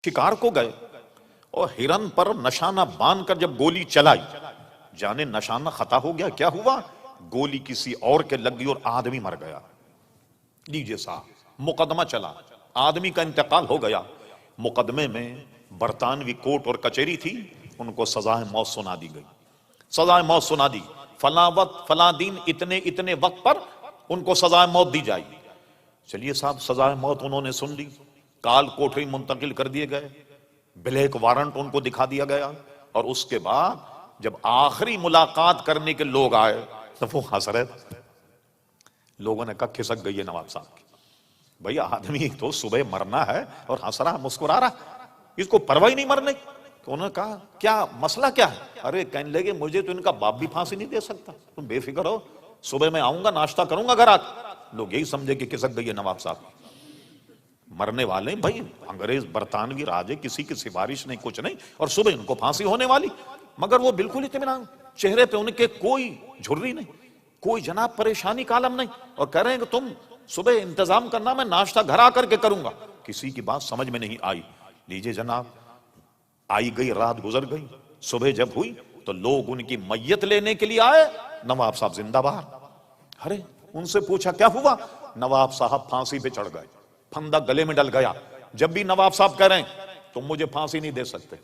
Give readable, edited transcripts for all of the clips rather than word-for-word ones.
شکار کو گئے اور ہرن پر نشانہ باندھ کر جب گولی چلائی، جانے نشانہ خطا ہو گیا، کیا ہوا؟ گولی کسی اور کے لگ گئی اور آدمی مر گیا۔ لیجئے صاحب، مقدمہ چلا، آدمی کا انتقال ہو گیا، مقدمے میں برطانوی کوٹ اور کچہری تھی، ان کو سزائے موت سنا دی گئی، سزائے موت سنا دی، فلاں وقت فلاں دن اتنے وقت پر ان کو سزائے موت دی جائے گی۔ چلیے صاحب، سزائے موت انہوں نے سن لی، کال کوٹری منتقل کر دیے گئے، بلیک وارنٹ ان کو دکھا دیا گیا، اور اس کے بعد جب آخری ملاقات کرنے کے لوگ آئے تو وہ ہنس رہے تھے۔ لوگوں نے کہا کھسک گئی ہے نواب صاحب کی، بھئی آدمی تو صبح مرنا ہے اور ہنس رہا مسکرا رہا، اس کو پرواہ ہی نہیں مرنے۔ تو انہوں نے کہا کیا مسئلہ کیا ہے؟ ارے کہنے لگے مجھے تو ان کا باپ بھی پھانسی نہیں دے سکتا، تم بے فکر ہو، صبح میں آؤں گا ناشتہ کروں گا گھر آ کے۔ لوگ یہی سمجھے کہ کھسک گئی ہے نواب صاحب، مرنے والے بھائی انگریز برطانوی راجے، کسی کی سفارش نہیں کچھ نہیں، اور صبح ان کو پھانسی ہونے والی، مگر وہ بالکل اطمینان، چہرے پہ ان کے کوئی جھرری نہیں، کوئی جناب پریشانی کا عالم نہیں، اور کہہ رہے ہیں کہ تم صبح انتظام کرنا، میں ناشتہ گھر آ کر کے کروں گا۔ کسی کی بات سمجھ میں نہیں آئی۔ لیجئے جناب، آئی گئی رات گزر گئی، صبح جب ہوئی تو لوگ ان کی میت لینے کے لیے آئے، نواب صاحب زندہ باہر۔ ارے ان سے پوچھا کیا ہوا؟ نواب صاحب پھانسی پہ چڑھ گئے، پھندا گلے میں ڈل گیا۔ جب بھی نواب صاحب کہہ رہے ہیں تم مجھے پھانسی نہیں دے سکتے،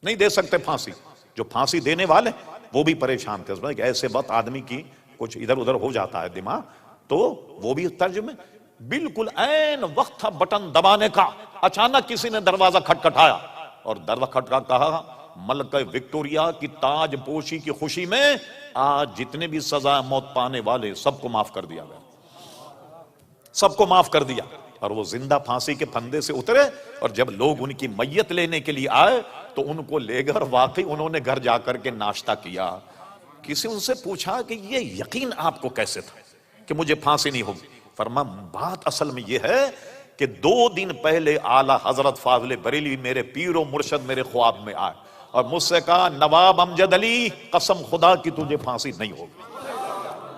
نہیں دے سکتے پھانسی، جو پھانسی دینے والے وہ بھی پریشان تھے، ایسے وقت آدمی کی کچھ ادھر ادھر ہو جاتا ہے دماغ، تو وہ بھی ترجمے بالکل عین وقت تھا بٹن دبانے کا، اچانک کسی نے دروازہ کھٹکھٹایا، اور دروازہ کھٹکھٹا کہا ملکہ وکٹوریہ کی تاج پوشی کی خوشی میں آج جتنے بھی سزا موت پانے والے سب کو معاف کر دیا گیا، سب کو معاف کر دیا۔ اور وہ زندہ پھانسی کے پھندے سے اترے، اور جب لوگ ان کی میت لینے کے لیے آئے تو ان کو لے گئے، اور واقعی انہوں نے گھر جا کر کے ناشتہ کیا۔ کسی ان سے پوچھا کہ یہ یقین آپ کو کیسے تھا کہ مجھے پھانسی نہیں ہوگی؟ فرمایا بات اصل میں یہ ہے کہ 2 دن پہلے اعلیٰ حضرت فاضل بریلوی میرے پیر و مرشد میرے خواب میں آئے اور مجھ سے کہا نواب امجد علی قسم خدا کی تجھے پھانسی نہیں ہوگی،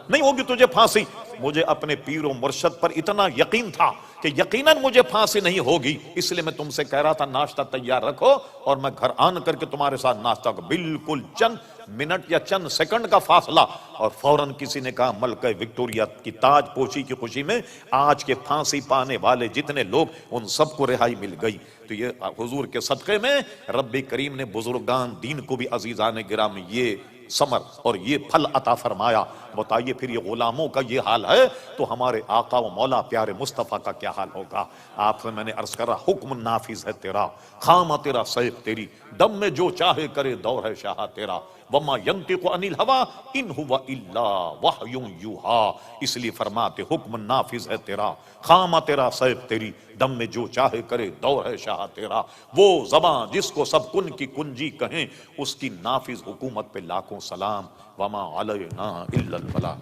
نہیں ہوگی تجھے پھانسی۔ مجھے اپنے پیر و مرشد پر اتنا یقین تھا کہ یقیناً مجھے پھانسی نہیں ہوگی، اس لیے میں تم سے کہہ رہا تھا ناشتہ تیار رکھو، اور میں گھر آن کر کے تمہارے ساتھ ناشتہ کو، بالکل چند منٹ یا چند سیکنڈ کا فاصلہ، اور فوراً کسی نے کہا ملکہ وکٹوریہ کی تاج پوشی کی خوشی میں آج کے پھانسی پانے والے جتنے لوگ ان سب کو رہائی مل گئی۔ تو یہ حضور کے صدقے میں رب کریم نے بزرگان دین کو بھی عزیزان گرامی یہ ثمر اور یہ پھل عطا فرمایا۔ بتائیے پھر یہ غلاموں کا یہ حال ہے تو ہمارے آقا و مولا پیارے مصطفیٰ کا کیا حال ہوگا؟ آپ سے میں نے عرض کرا حکم نافذ ہے تیرا، خامہ تیرا سیف تیری، دم میں جو چاہے کرے دور ہے شاہ تیرا، وما ینطق عن الہویٰ ان ہوا الا وحی یوحیٰ۔ اس لیے فرماتے حکم نافذ ہے تیرا، خامہ تیرا سیف تیری، دم میں جو چاہے کرے دور ہے شاہ تیرا۔ وہ زبان جس کو سب کن کی کنجی کہیں، اس کی نافذ حکومت پہ لاکھوں سلام، وما علینا الا البلاغ۔